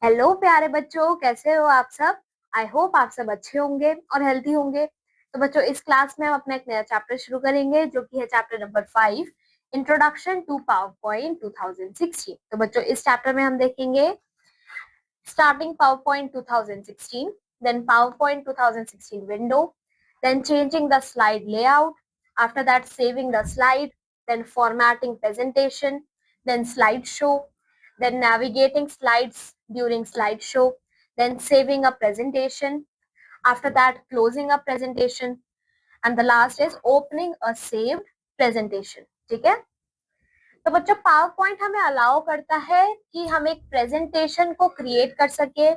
Hello प्यारे बच्चों, कैसे हो आप सब। आई होप आप सब अच्छे होंगे और हेल्थी होंगे। तो बच्चों, इस क्लास में हम अपना एक नया चैप्टर शुरू करेंगे जो कि है chapter number 5, introduction to PowerPoint 2016। तो बच्चों, इस चैप्टर में हम देखेंगे starting PowerPoint 2016, then PowerPoint 2016 window, then changing the slide layout, after that saving the slide, then formatting presentation, then slideshow, then navigating slides during slideshow, then saving a presentation, after that closing a presentation, and the last is opening a saved presentation. ठीक है। तो बच्चों, power point हमें allow करता है कि हम एक प्रेजेंटेशन को क्रिएट कर सके,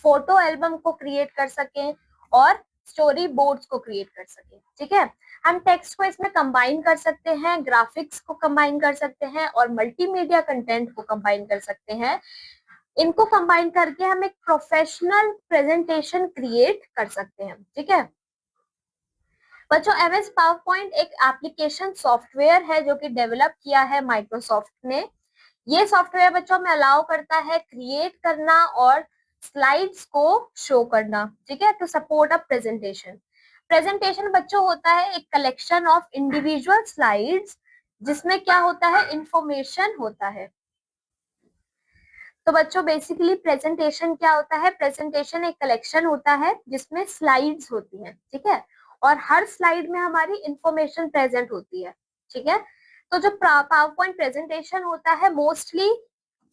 फोटो एल्बम को क्रिएट कर सके और स्टोरी बोर्ड्स को क्रिएट कर सके। ठीक है। हम टेक्स्ट को इसमें कंबाइन कर सकते हैं, ग्राफिक्स को कंबाइन कर सकते हैं और मल्टीमीडिया कंटेंट को कंबाइन कर सकते हैं। इनको कंबाइन करके हम एक प्रोफेशनल प्रेजेंटेशन क्रिएट कर सकते हैं। ठीक है बच्चों, एमएस पावर पॉइंट एक एप्लीकेशन सॉफ्टवेयर है जो कि डेवलप किया है माइक्रोसॉफ्ट ने। ये सॉफ्टवेयर बच्चों में अलाउ करता है क्रिएट करना और स्लाइड्स को शो करना। ठीक है, to support a presentation. Presentation बच्चों होता है एक कलेक्शन ऑफ इंडिविजुअल स्लाइड्स जिसमें क्या होता है, इंफॉर्मेशन होता है। तो बच्चों, बेसिकली प्रेजेंटेशन क्या होता है, प्रेजेंटेशन एक कलेक्शन होता है जिसमें स्लाइड्स होती हैं। ठीक है, और हर स्लाइड में हमारी इंफॉर्मेशन प्रेजेंट होती है। ठीक है, तो जो पावर पॉइंट प्रेजेंटेशन होता है मोस्टली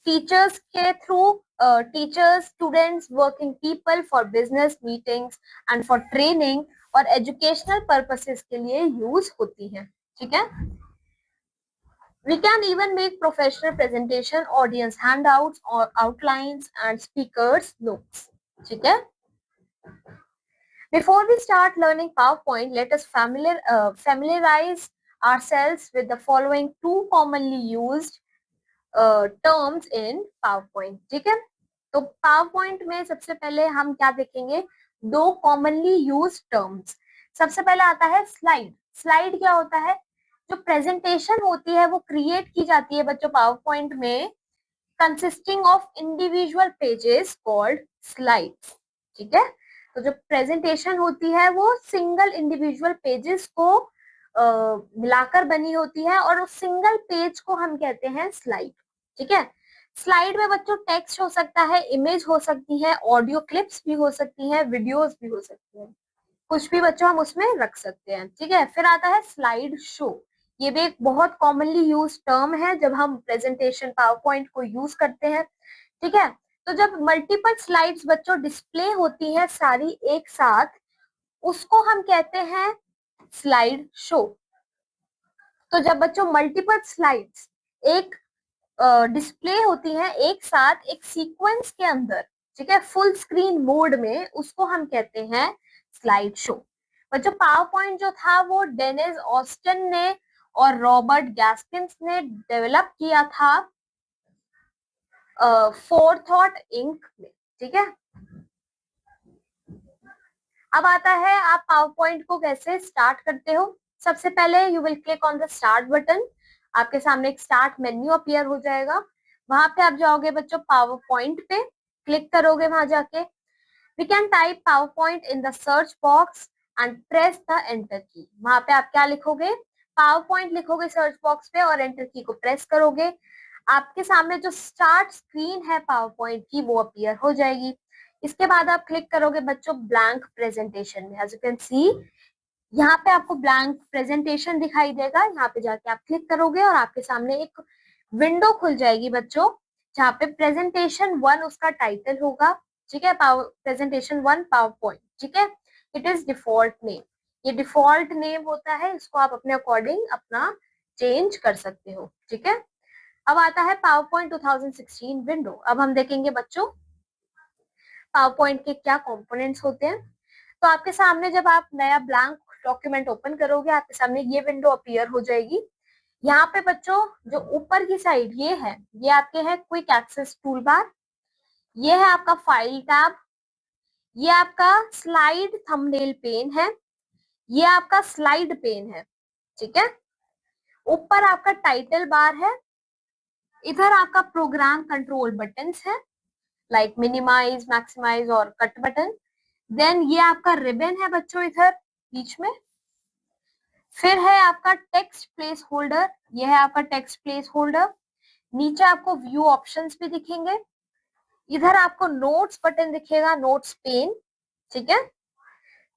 टीचर्स के through, teachers, students, working people for business meetings and for training और एजुकेशनल पर्पसेस के लिए यूज होती है। ठीक है, we can even make professional presentation, audience handouts or outlines and speakers notes. ठीक है। Before we start learning PowerPoint, let us familiarize ourselves with the following two commonly used terms in PowerPoint. ठीक है, तो PowerPoint में सबसे पहले हम क्या देखेंगे, दो commonly used terms। सबसे पहले आता है स्लाइड। स्लाइड क्या होता है, जो प्रेजेंटेशन होती है वो क्रिएट की जाती है बच्चों पावर पॉइंट में, consisting of individual pages called slides. ठीक है, तो जो प्रेजेंटेशन होती है वो सिंगल इंडिविजुअल पेजेस को मिलाकर बनी होती है और उस सिंगल पेज को हम कहते हैं स्लाइड। ठीक है, स्लाइड में बच्चों टेक्स्ट हो सकता है, इमेज हो सकती है, ऑडियो क्लिप्स भी हो सकती है, वीडियोस भी हो सकती है, कुछ भी बच्चों हम उसमें रख सकते हैं। ठीक है, फिर आता है स्लाइड शो। ये भी एक बहुत कॉमनली यूज टर्म है जब हम प्रेजेंटेशन पावर पॉइंट को यूज करते हैं। ठीक है, तो जब मल्टीपल स्लाइड्स बच्चों डिस्प्ले होती है सारी एक साथ, उसको हम कहते हैं स्लाइड शो। तो जब बच्चों मल्टीपल स्लाइड्स एक डिस्प्ले होती है एक साथ एक सीक्वेंस के अंदर, ठीक है, फुल स्क्रीन मोड में, उसको हम कहते हैं स्लाइड शो। बच्चों, पावर पॉइंट जो था वो डेनिस ऑस्टिन ने और रॉबर्ट गैस्किन्स ने डेवलप किया था फोरथॉट इंक में। ठीक है, अब आता है आप पावर पॉइंट को कैसे स्टार्ट करते हो। सबसे पहले you will click on the start button. आपके सामने एक स्टार्ट मेन्यू अपीयर हो जाएगा, वहां पे आप जाओगे बच्चों पावर पॉइंट पे, क्लिक करोगे वहां जाके। We can type PowerPoint in the search box and press the enter key. वहां पे आप क्या लिखोगे, पावर पॉइंट लिखोगे सर्च बॉक्स पे और एंटर की को प्रेस करोगे। आपके सामने जो स्टार्ट स्क्रीन है पावर पॉइंट की वो अपीयर हो जाएगी। इसके बाद आप क्लिक करोगे बच्चों ब्लैंक प्रेजेंटेशन में। एज यू कैन सी, यहाँ पे आपको ब्लैंक प्रेजेंटेशन दिखाई देगा। यहाँ पे जाके आप क्लिक करोगे और आपके सामने एक विंडो खुल जाएगी बच्चों, जहाँ पे प्रेजेंटेशन 1 उसका टाइटल होगा। ठीक है, प्रेजेंटेशन 1 पावर पॉइंट। ठीक है, इट इज डिफॉल्ट नेम। ये डिफॉल्ट नेम होता है, इसको आप अपने अकॉर्डिंग अपना चेंज कर सकते हो। ठीक है, अब आता है पावर पॉइंट 2016 विंडो। अब हम देखेंगे बच्चों पावर पॉइंट के क्या कंपोनेंट्स होते हैं। तो आपके सामने जब आप नया ब्लैंक डॉक्यूमेंट ओपन करोगे, आपके सामने ये विंडो अपीयर हो जाएगी। यहाँ पे बच्चों जो ऊपर की साइड ये है, ये आपके है क्विक एक्सेस टूल बार, ये है आपका फाइल टैब, ये आपका स्लाइड थंबनेल पेन है, ये आपका स्लाइड पेन है। ठीक है, ऊपर आपका टाइटल बार है, इधर आपका प्रोग्राम कंट्रोल बटन्स है, लाइक मिनिमाइज, मैक्सिमाइज और कट बटन। देन ये आपका रिबन है बच्चों इधर बीच में। फिर है आपका टेक्स्ट प्लेस होल्डर, ये है आपका टेक्स्ट प्लेस होल्डर। नीचे आपको व्यू ऑप्शंस भी दिखेंगे। इधर आपको नोट्स बटन दिखेगा, नोट्स पेन, ठीक है।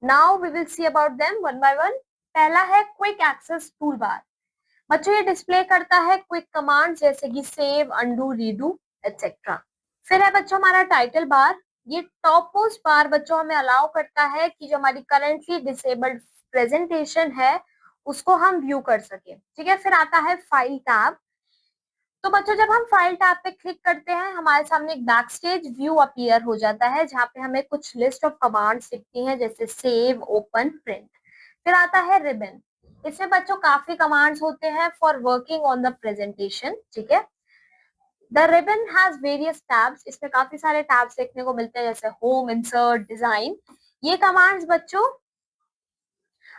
Now we will see about them one by one. पहला है क्विक एक्सेस टूल बार। बच्चों ये डिस्प्ले करता है क्विक कमांड जैसे कि सेव, अंडू, रीडू एटसेट्रा। फिर है बच्चों हमारा टाइटल बार। ये टॉप मोस्ट बार बच्चों हमें अलाउ करता है कि जो हमारी करेंटली डिसेबल्ड प्रेजेंटेशन है उसको हम व्यू कर सके, ठीक है। फिर आता है फाइल टैब। तो बच्चों जब हम फाइल टैब पे क्लिक करते हैं हमारे सामने एक बैक स्टेज व्यू अपीयर हो जाता है जहाँ पे हमें कुछ लिस्ट ऑफ कमांड्स दिखती हैं जैसे सेव, ओपन, प्रिंट। फिर आता है रिबन। इसमें बच्चों काफी कमांड्स होते हैं for working on the presentation, ठीक है। The ribbon has various tabs. इसमें काफी सारे टैब्स देखने को मिलते हैं जैसे होम, इंसर्ट, डिजाइन। ये कमांड्स बच्चों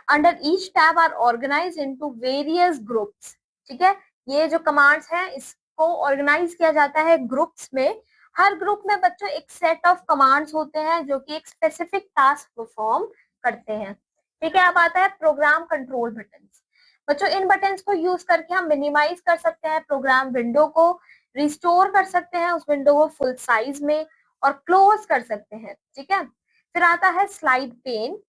under each tab are organise into various groups, ठीक है। ये जो कमांड्स हैं इसको ऑर्गेनाइज किया जाता है ग्रुप्स में। हर ग्रुप में बच्चों एक सेट ऑफ कमांड्स होते हैं जो कि एक स्पेसिफिक टास्क परफॉर्म करते हैं, ठीक है। अब आता है प्रोग्राम कंट्रोल बटन्स। बच्चों इन बटन्स को यूज करके हम मिनिमाइज कर सकते हैं प्रोग्राम विंडो को, रिस्टोर कर सकते हैं उस विंडो को फुल साइज में और क्लोज कर सकते हैं, ठीक है। फिर आता है स्लाइड पेन।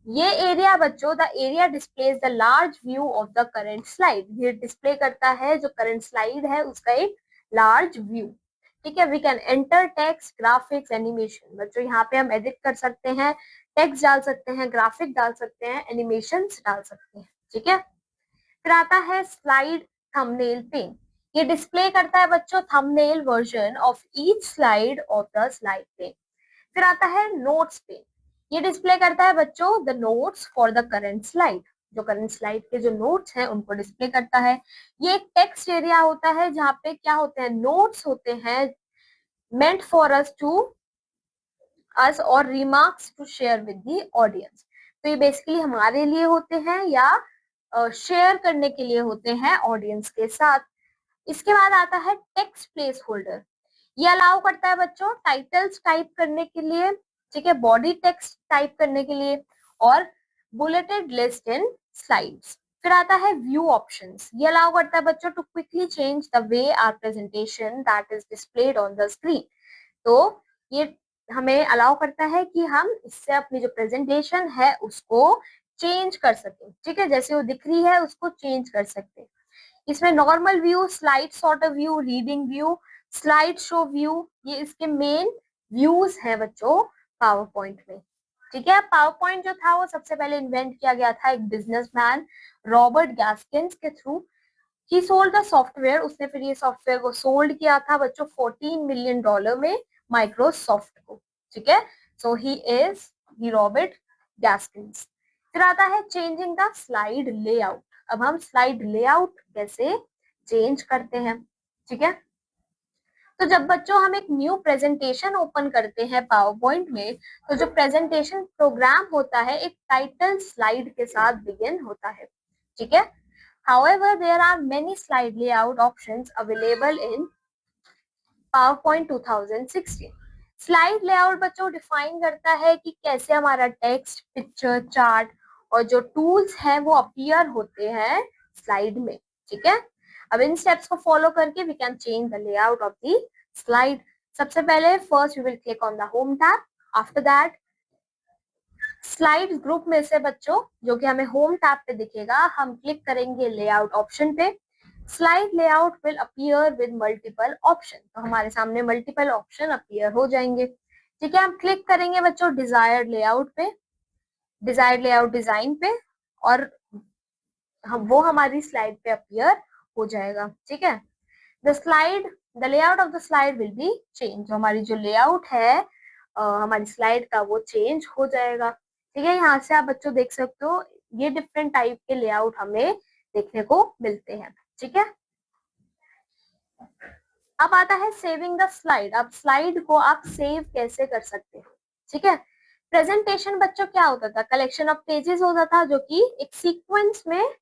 ये एरिया बच्चों the area displays the large view of the current slide. ये डिस्प्ले करता है जो करंट स्लाइड है उसका एक लार्ज व्यू, ठीक है। We can enter text, graphics, animation. बच्चों यहाँ पे हम एडिट कर सकते हैं, टेक्स्ट डाल सकते हैं, ग्राफिक डाल सकते हैं, एनिमेशन डाल सकते हैं, ठीक है। फिर आता है स्लाइड थंबनेल पेन। ये डिस्प्ले करता है बच्चों thumbnail version of each slide of the slide pane. फिर आता है नोट्स पेन। ये डिस्प्ले करता है बच्चों the notes for the current slide. जो करंट स्लाइड के जो नोट्स हैं उनको डिस्प्ले करता है। ये एक टेक्स्ट एरिया होता है जहाँ पे क्या होते हैं, नोट्स होते हैं मेंट फॉर अस और remarks to share with the audience. तो ये बेसिकली हमारे लिए होते हैं या शेयर करने के लिए होते हैं ऑडियंस के साथ। इसके बाद आता है टेक्स्ट प्लेस होल्डर। ये अलाउ करता है बच्चों टाइटल्स टाइप करने के लिए, ठीक है, बॉडी टेक्स्ट टाइप करने के लिए और बुलेटेड लिस्ट इन स्लाइड्स। फिर आता है व्यू ऑप्शंस। ये अलाउ करता है बच्चों to quickly change the way our presentation that is displayed on the screen. तो ये हमें अलाउ करता है कि हम इससे अपनी जो प्रेजेंटेशन है उसको चेंज कर सकें, ठीक है, जैसे वो दिख रही है उसको चेंज कर सकते हैं। इसमें normal view, slide sorter view, reading view, slide show view, ये इसके मेन व्यूज है बच्चों पावर पॉइंट में, ठीक है। पावर पॉइंट जो था वो सबसे पहले इन्वेंट किया गया था एक बिजनेसमैन रॉबर्ट गैस्किन्स के through. He sold the software. उसने फिर ये सॉफ्टवेयर को सोल्ड किया था बच्चों $14 मिलियन में माइक्रोसॉफ्ट को, ठीक है। सो ही इज दी रॉबर्ट गैस्किन्स। फिर आता है चेंजिंग द स्लाइड लेआउट। अब हम स्लाइड लेआउट कैसे चेंज करते हैं, ठीक है। तो जब बच्चों हम एक न्यू प्रेजेंटेशन ओपन करते हैं पावर पॉइंट में तो जो प्रेजेंटेशन प्रोग्राम होता है एक टाइटल स्लाइड के साथ बिगिन होता है, ठीक है। However, there are many slide layout options available in PowerPoint 2016. Slide layout बच्चों डिफाइन करता है कि कैसे हमारा टेक्स्ट, पिक्चर, चार्ट और जो टूल्स हैं वो अपीयर होते हैं स्लाइड में, ठीक है। अब इन स्टेप्स को फॉलो करके we can change the layout of the slide. सबसे पहले first we will click on the home tab. After that slide group में से बच्चों जो कि हमें होम टैब पे दिखेगा हम क्लिक करेंगे लेआउट ऑप्शन पे। Slide layout will appear with multiple option. तो हमारे सामने मल्टीपल ऑप्शन अपीयर हो जाएंगे, ठीक है। हम क्लिक करेंगे बच्चों डिजायर्ड लेआउट पे, डिजायर्ड लेआउट डिजाइन पे और हम वो हमारी स्लाइड पे अपीयर हो जाएगा, ठीक है। The layout of the slide will be change. हमारी जो लेआउट है हमारी स्लाइड का वो चेंज हो जाएगा, ठीक है। यहाँ से आप बच्चों देख सकते हो ये डिफरेंट टाइप के लेआउट हमें देखने को मिलते हैं, ठीक है। अब आता है सेविंग द स्लाइड। अब स्लाइड को आप सेव कैसे कर सकते हो, ठीक है। प्रेजेंटेशन बच्चों क्या होता था, कलेक्शन ऑफ पेजेस होता था जो कि एक सीक्वेंस में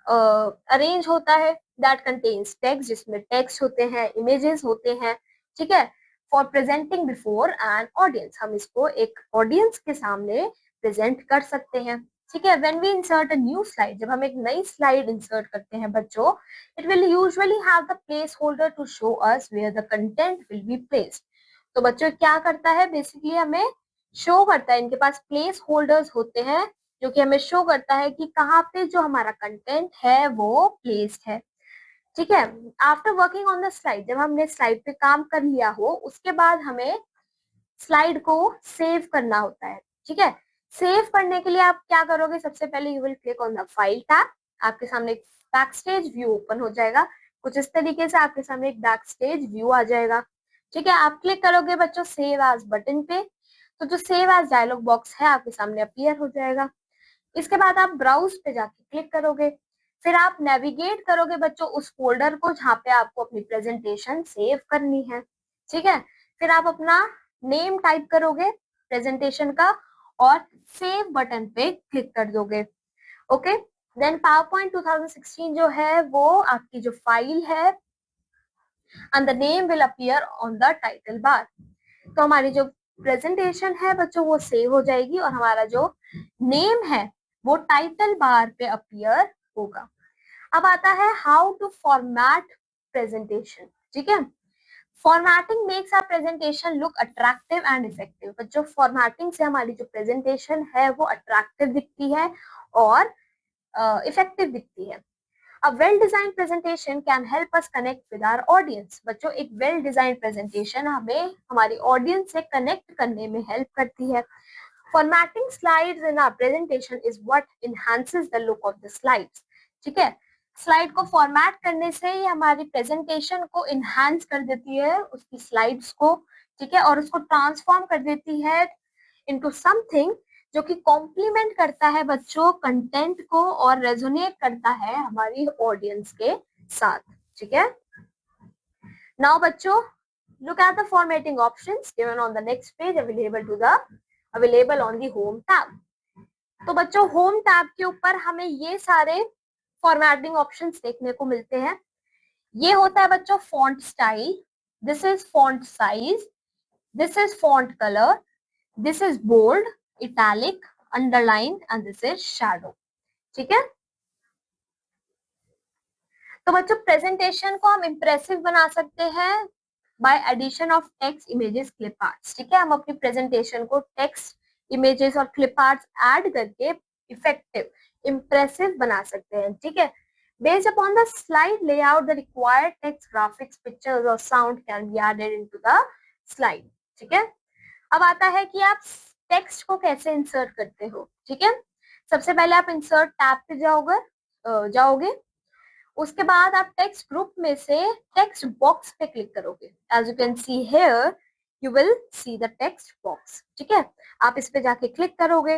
अरेंज होता है दैट कंटेन्स टेक्स्ट, जिसमें टेक्स्ट होते हैं, इमेजेस होते हैं, ठीक है। For presenting before an audience, हम इसको एक ऑडियंस के सामने प्रेजेंट कर सकते हैं, ठीक है। When we insert a new slide, जब हम एक नई स्लाइड इंसर्ट करते हैं बच्चों, it will usually have the placeholder to show us where the content will be placed. तो बच्चों क्या करता है, बेसिकली हमें शो करता है, इनके पास प्लेस होल्डर्स होते हैं जो कि हमें शो करता है कि कहाँ पे जो हमारा कंटेंट है वो प्लेस्ड है, ठीक है। After working on the slide, जब हमने स्लाइड पे काम कर लिया हो उसके बाद हमें स्लाइड को सेव करना होता है, ठीक है। सेव करने के लिए आप क्या करोगे, सबसे पहले you will click on the file tab, आपके सामने एक बैक स्टेज व्यू ओपन हो जाएगा, कुछ इस तरीके से आपके सामने एक बैक स्टेज व्यू आ जाएगा, ठीक है। आप क्लिक करोगे बच्चों सेव एज बटन पे, तो जो सेव एज डायलॉग बॉक्स है आपके सामने अपीयर हो जाएगा। इसके बाद आप ब्राउज पे जाके क्लिक करोगे, फिर आप नेविगेट करोगे बच्चों उस फोल्डर को जहाँ पे आपको अपनी प्रेजेंटेशन सेव करनी है, ठीक है। फिर आप अपना नेम टाइप करोगे प्रेजेंटेशन का और सेव बटन पे क्लिक कर दोगे, ओके। देन PowerPoint 2016 जो है वो आपकी जो फाइल है and the name will appear on the title bar. तो हमारी जो प्रेजेंटेशन है बच्चों वो सेव हो जाएगी और हमारा जो नेम है वो टाइटल बार पे अपीयर होगा। अब आता है हाउ टू फॉर्मेट प्रेजेंटेशन, ठीक है। Formatting makes our presentation look attractive and effective. बच्चों फॉर्मेटिंग से हमारी जो प्रेजेंटेशन है वो अट्रैक्टिव दिखती है और इफेक्टिव दिखती है। A well-designed presentation can help us connect with our audience. बच्चों एक well-designed presentation हमें हमारी audience से connect करने में help करती है। Formatting slides in our presentation is what enhances the look of the slides. ठीक है, स्लाइड को फॉर्मेट करने से ही हमारी प्रेजेंटेशन को इनहांस कर देती है, उसकी स्लाइड्स को, ठीक है, और उसको ट्रांसफॉर्म कर देती है इनटू समथिंग जो कि कॉम्प्लीमेंट करता है बच्चों कंटेंट को और रेजोनेट करता है हमारी ऑडियंस के साथ, ठीक है। नाउ बच्चों look at the formatting options given on the next page available on the home tab. तो बच्चों होम टैब के ऊपर हमें ये सारे फॉर्मेटिंग ऑप्शंस देखने को मिलते हैं। ये होता है बच्चों font style, this is font size, this is font colour, this is bold, italic, underline and this is shadow, ठीक है। तो बच्चों प्रेजेंटेशन को हम इम्प्रेसिव बना सकते हैं by addition of text, images, clip arts, ठीक है। हम अपनी प्रेजेंटेशन को टेक्स्ट, इमेजेस और क्लिप आर्ट्स ऐड करके इफेक्टिव, इम्प्रेसिव बना सकते हैं, ठीक है। Based upon the slide layout, the required text, graphics, pictures or sound can be added into the slide, ठीक है। अब आता है कि आप टेक्स्ट को कैसे इंसर्ट करते हो, ठीक है। सबसे पहले आप इंसर्ट टैब पे जाओगे, उसके बाद आप टेक्स्ट ग्रुप में से टेक्स्ट बॉक्स पे क्लिक करोगे। As you can see here you will see the text box, ठीक है। आप इस पे जाके क्लिक करोगे,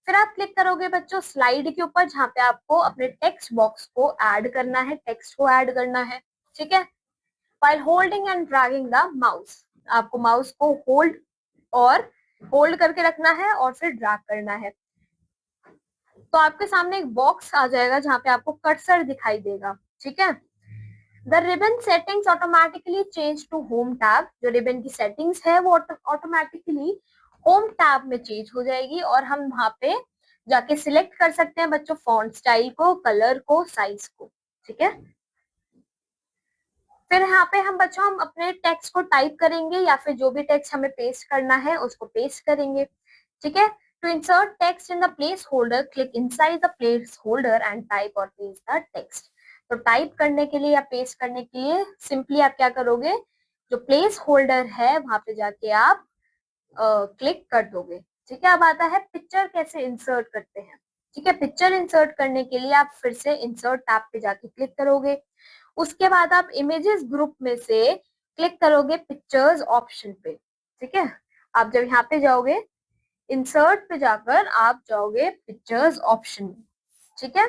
फिर आप क्लिक करोगे बच्चों स्लाइड के ऊपर जहाँ पे आपको अपने टेक्स्ट बॉक्स को ऐड करना है, टेक्स्ट को ऐड करना है, ठीक है। While holding and dragging the mouse, आपको माउस को होल्ड करके रखना है और फिर ड्रैग करना है। तो आपके सामने एक बॉक्स आ जाएगा जहाँ पे आपको कर्सर दिखाई देगा, ठीक है। The ribbon settings automatically change to home tab, जो रिबन की सेटिंग्स है वो ऑटोमेटिकली होम टैब में चेंज हो जाएगी और हम वहां पे जाके सिलेक्ट कर सकते हैं बच्चों फॉन्ट स्टाइल को, कलर को, साइज को, ठीक है। फिर यहाँ पे हम बच्चों हम अपने टेक्स्ट को टाइप करेंगे या फिर जो भी टेक्स्ट हमें पेस्ट करना है उसको पेस्ट करेंगे, ठीक है। To insert text in the placeholder, click inside the placeholder and type or paste the text. तो टाइप करने के लिए या पेस्ट करने के लिए सिंपली आप क्या करोगे, जो प्लेस होल्डर है वहां पे जाके आप क्लिक कर दोगे, ठीक है। अब आता है पिक्चर कैसे इंसर्ट करते हैं, ठीक है। पिक्चर इंसर्ट करने के लिए आप फिर से इंसर्ट टैब पे जाके क्लिक करोगे, उसके बाद आप इमेजेस ग्रुप में से क्लिक करोगे पिक्चर्स ऑप्शन पे, ठीक है। आप जब यहाँ पे जाओगे इंसर्ट पे जाकर आप जाओगे पिक्चर्स ऑप्शन में, ठीक है।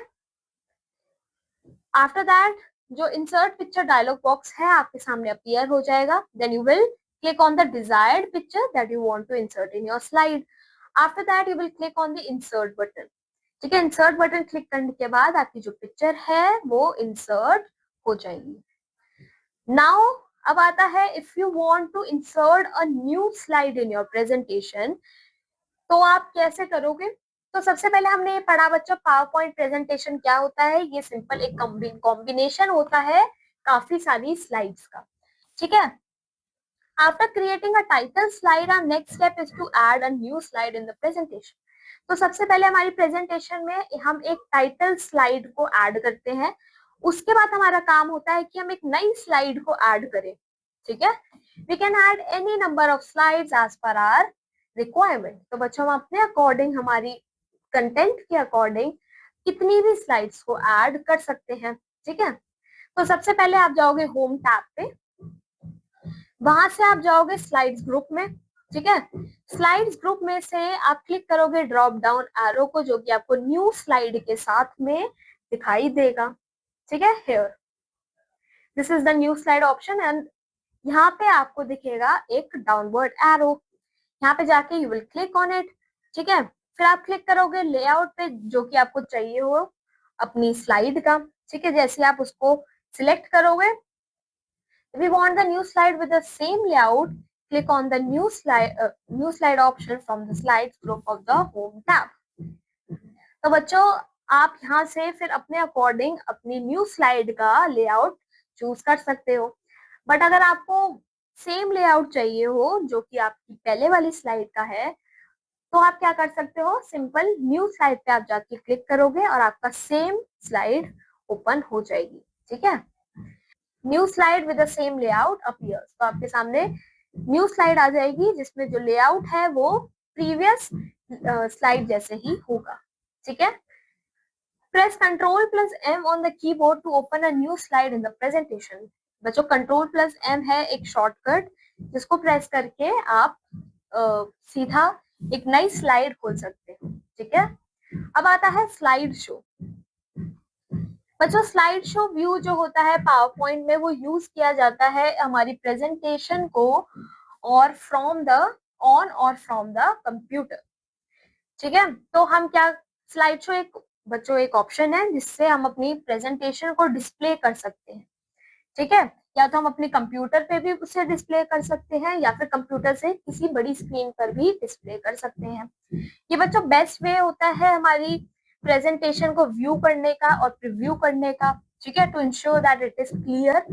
आफ्टर दैट जो इंसर्ट पिक्चर डायलॉग बॉक्स है आपके सामने अपीयर हो जाएगा। Then you will click on the desired picture that you want to insert in your slide. After that you will click on the insert button, ठीक है। Insert button click करने के बाद आपकी जो पिक्चर है वो इंसर्ट हो जाएगी। नाउ अब आता है if you want to insert a new slide in your presentation, तो आप कैसे करोगे? तो सबसे पहले हमने ये पढ़ा बच्चों, पावर पॉइंट प्रेजेंटेशन क्या होता है। ये सिंपल एक कॉम्बिनेशन होता है काफी सारी स्लाइड्स का, ठीक है। After creating a title slide, our next step is to add a new slide in the presentation. तो सबसे पहले हमारी प्रेजेंटेशन में हम एक टाइटल स्लाइड को ऐड करते हैं। उसके बाद हमारा काम होता है कि हम एक नई स्लाइड को ऐड करें, ठीक है। We can add any number of slides as per our requirement. तो बच्चों हम अपने अकॉर्डिंग, हमारी कंटेंट के अकॉर्डिंग कितनी भी स्लाइड्स को ऐड कर सकते हैं, ठीक है। तो सबसे पहले आप जाओगे होम टैब पे, वहां से आप जाओगे स्लाइड्स ग्रुप में, ठीक है। स्लाइड्स ग्रुप में से आप क्लिक करोगे ड्रॉप डाउन एरो को, जो कि आपको न्यू स्लाइड के साथ में दिखाई देगा, ठीक है। Here this is the new slide option and यहाँ पे आपको दिखेगा एक डाउनवर्ड एरो। यहाँ पे जाके you will click on it, ठीक है। फिर आप क्लिक करोगे लेआउट पे, जो कि आपको चाहिए हो अपनी स्लाइड का, ठीक है। जैसे आप उसको सिलेक्ट करोगे, if you want the new slide with the same layout, click on the new slide option from the slides group of the home tab. तो बच्चों आप यहाँ से फिर अपने अकॉर्डिंग अपनी न्यू स्लाइड का लेआउट चूज कर सकते हो। बट अगर आपको सेम लेआउट चाहिए हो जो कि आपकी पहले वाली स्लाइड का है, तो आप क्या कर सकते हो, सिंपल न्यू स्लाइड पे आप जाके क्लिक करोगे और आपका सेम स्लाइड ओपन हो जाएगी, ठीक है। New slide with the same layout appears, तो आपके सामने न्यू स्लाइड आ जाएगी जिसमें जो लेआउट है वो प्रीवियस स्लाइड जैसे ही होगा, ठीक है। Press control plus M on the keyboard to open a new slide in the presentation. बच्चों कंट्रोल प्लस एम है एक शॉर्टकट, जिसको प्रेस करके आप सीधा एक नई स्लाइड खोल सकते हो, ठीक है। अब आता है स्लाइड शो। बच्चों स्लाइड शो व्यू जो होता है पावर पॉइंट में, वो यूज किया जाता है हमारी प्रेजेंटेशन को और फ्रॉम द ऑन और फ्रॉम द कंप्यूटर, ठीक है। तो हम क्या, स्लाइड शो एक बच्चों एक ऑप्शन है जिससे हम अपनी प्रेजेंटेशन को डिस्प्ले कर सकते हैं, ठीक है। या तो हम अपने कंप्यूटर पे भी उसे डिस्प्ले कर सकते हैं या फिर कंप्यूटर से किसी बड़ी स्क्रीन पर भी डिस्प्ले कर सकते हैं। ये बच्चों बेस्ट वे होता है हमारी प्रेजेंटेशन को व्यू करने का और प्रीव्यू करने का, ठीक है, to ensure that it is clear.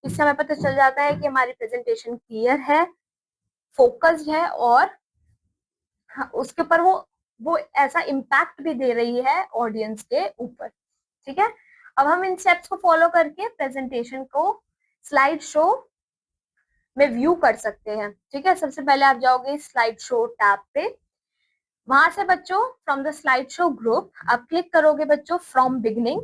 इससे हमें पता चल जाता है कि हमारी प्रेजेंटेशन क्लियर है, फोकस्ड है और उसके ऊपर वो ऐसा इम्पैक्ट भी दे रही है ऑडियंस के ऊपर, ठीक है। अब हम इन स्टेप्स को फॉलो करके प्रेजेंटेशन को स्लाइड शो में व्यू कर सकते हैं, ठीक है। सबसे पहले आप जाओगे स्लाइड शो टैब पे, वहां से बच्चों from the slide show group आप क्लिक करोगे बच्चों from beginning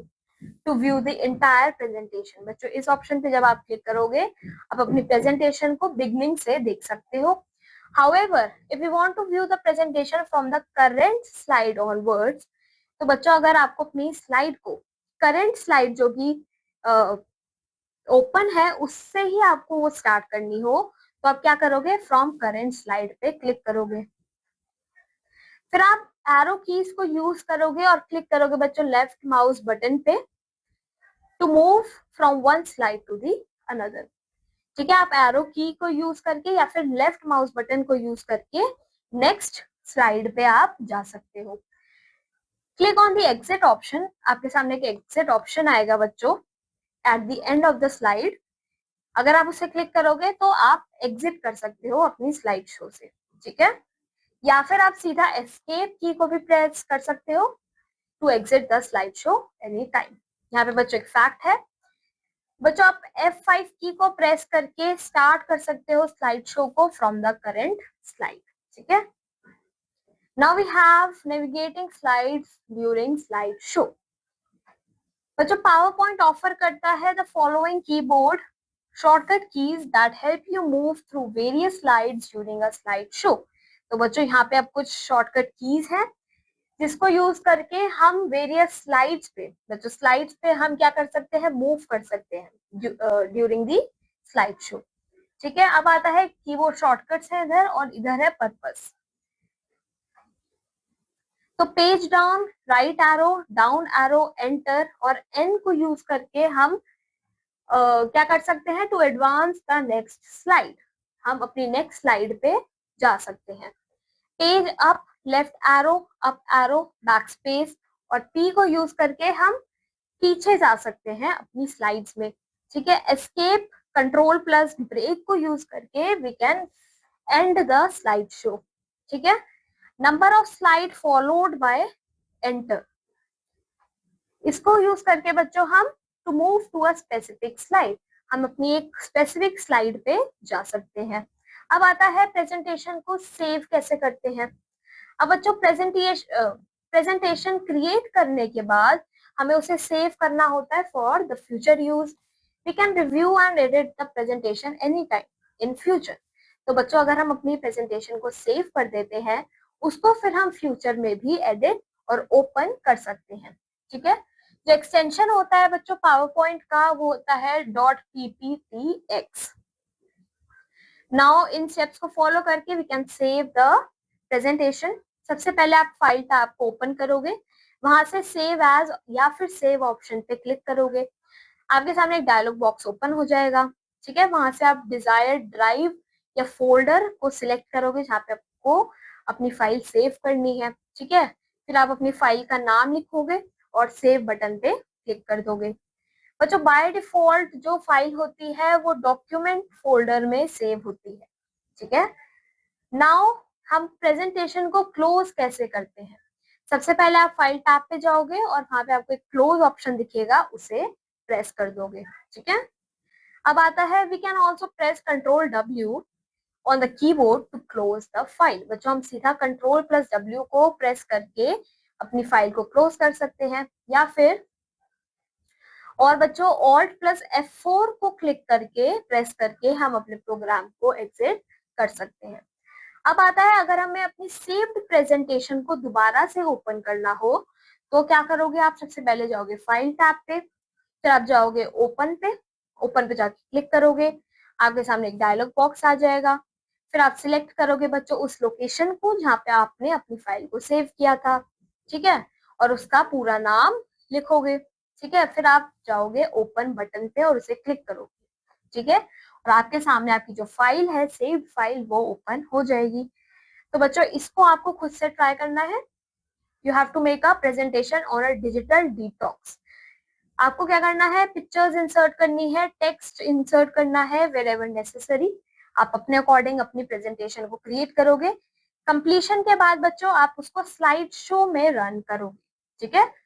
to view the entire presentation. बच्चों इस ऑप्शन पे जब आप क्लिक करोगे आप अपनी प्रेजेंटेशन को बिगनिंग से देख सकते हो। However, if you want to view the presentation from the current slide onwards, तो बच्चों अगर आपको अपनी स्लाइड को करंट स्लाइड जो कि ओपन है उससे ही आपको वो स्टार्ट करनी हो, तो आप क्या करोगे, फ्रॉम करंट स्लाइड पे क्लिक करोगे। फिर आप एरो कीज को यूज करोगे और क्लिक करोगे बच्चों लेफ्ट माउस बटन पे to move from one slide to the another, ठीक है। आप एरो की को यूज करके या फिर लेफ्ट माउस बटन को यूज करके नेक्स्ट स्लाइड पे आप जा सकते हो। Click on the exit option, आपके सामने एक एग्जिट ऑप्शन आएगा बच्चों at the end of the slide. अगर आप उसे क्लिक करोगे तो आप एग्जिट कर सकते हो अपनी स्लाइड शो से, ठीक है। या फिर आप सीधा एस्केप की को भी प्रेस कर सकते हो to exit the slide show any time. यहाँ पे बच्चों एक फैक्ट है, बच्चों आप F5 की को प्रेस करके स्टार्ट कर सकते हो स्लाइड शो को फ्रॉम द करंट स्लाइड, ठीक है। Now we have navigating slides during slide show. बच्चों पावर पॉइंट ऑफर करता है the following keyboard shortcut keys that help you move through various slides during a slide show. तो बच्चों यहाँ पे आप कुछ शॉर्टकट कीज हैं जिसको यूज करके हम वेरियस स्लाइड्स पे, बच्चों स्लाइड्स पे हम क्या कर सकते हैं, मूव कर सकते हैं ड्यूरिंग दी स्लाइड शो, ठीक है। अब आता है कीबोर्ड शॉर्टकट्स है इधर और इधर है पर्पस। तो page down, right arrow, down arrow, enter और एन को यूज करके हम क्या कर सकते हैं, to advance the next slide, हम अपनी नेक्स्ट स्लाइड पे जा सकते हैं। Page up, left arrow, up arrow, backspace और पी को यूज करके हम पीछे जा सकते हैं अपनी स्लाइड्स में, ठीक है। एस्केप, कंट्रोल प्लस ब्रेक को यूज करके we can end the slide show, ठीक है। Number of slide followed by enter, इसको यूज करके बच्चों हम to move to a specific slide, हम अपनी एक स्पेसिफिक स्लाइड पे जा सकते हैं। अब आता है प्रेजेंटेशन को सेव कैसे करते हैं। अब बच्चों प्रेजेंटेशन क्रिएट करने के बाद हमें उसे सेव करना होता है for the future use. We can review and edit the presentation any time in future. तो बच्चों अगर हम अपनी प्रेजेंटेशन को सेव कर देते हैं, उसको फिर हम फ्यूचर में भी एडिट और ओपन कर सकते हैं, ठीक है। जो एक्सटेंशन होता है बच्चों पावर पॉइंट का, वो होता है .pptx। नाउ इन स्टेप्स को फॉलो करके we can save the presentation. सबसे पहले आप फाइल टैब को ओपन करोगे, वहां से सेव एज या फिर सेव ऑप्शन पे क्लिक करोगे, आपके सामने एक डायलॉग बॉक्स ओपन हो जाएगा, ठीक है। वहां से आप डिजायर्ड ड्राइव या फोल्डर को सिलेक्ट करोगे जहाँ पे आपको अपनी फाइल सेव करनी है, ठीक है। फिर आप अपनी फाइल का नाम लिखोगे और सेव बटन पे क्लिक कर दोगे। बच्चों बाय डिफॉल्ट जो फाइल होती है वो डॉक्यूमेंट फोल्डर में सेव होती है, ठीक है। नाउ हम प्रेजेंटेशन को क्लोज कैसे करते हैं। सबसे पहले आप फाइल टैब पे जाओगे और वहां पे आपको एक क्लोज ऑप्शन दिखेगा, उसे प्रेस कर दोगे, ठीक है। अब आता है we can also press control W on the keyboard to close the file. बच्चों हम सीधा कंट्रोल प्लस W को प्रेस करके अपनी फाइल को क्लोज कर सकते हैं, या फिर और बच्चों ऑल्ट प्लस F4 को क्लिक करके प्रेस करके हम अपने प्रोग्राम को एग्जिट कर सकते हैं। अब आता है अगर हमें अपनी सेव्ड प्रेजेंटेशन को दोबारा से ओपन करना हो तो क्या करोगे आप, सबसे पहले जाओगे फाइल टैब पे, फिर आप जाओगे ओपन पे, ओपन पे जाके क्लिक करोगे, आपके सामने एक डायलॉग बॉक्स आ जाएगा। फिर आप सिलेक्ट करोगे बच्चों उस लोकेशन को जहाँ पे आपने अपनी फाइल को सेव किया था, ठीक है, और उसका पूरा नाम लिखोगे, ठीक है। फिर आप जाओगे ओपन बटन पे और उसे क्लिक करोगे, ठीक है, और आपके सामने आपकी जो फाइल है सेव्ड फाइल वो ओपन हो जाएगी। तो बच्चों इसको आपको खुद से ट्राई करना है। You have to make a presentation on a digital detox. आपको क्या करना है, पिक्चर्स इंसर्ट करनी है, टेक्स्ट इंसर्ट करना है वेर एवर नेसेसरी। आप अपने अकॉर्डिंग अपनी प्रेजेंटेशन को क्रिएट करोगे। कंप्लीशन के बाद बच्चों आप उसको स्लाइड शो में रन करोगे, ठीक है।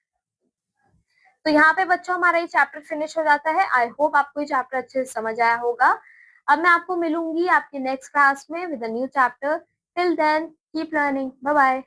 तो यहाँ पे बच्चों हमारा ये चैप्टर फिनिश हो जाता है। आई होप आपको ये चैप्टर अच्छे से समझ आया होगा। अब मैं आपको मिलूंगी आपके नेक्स्ट क्लास में with a new chapter. Till then keep learning, bye bye.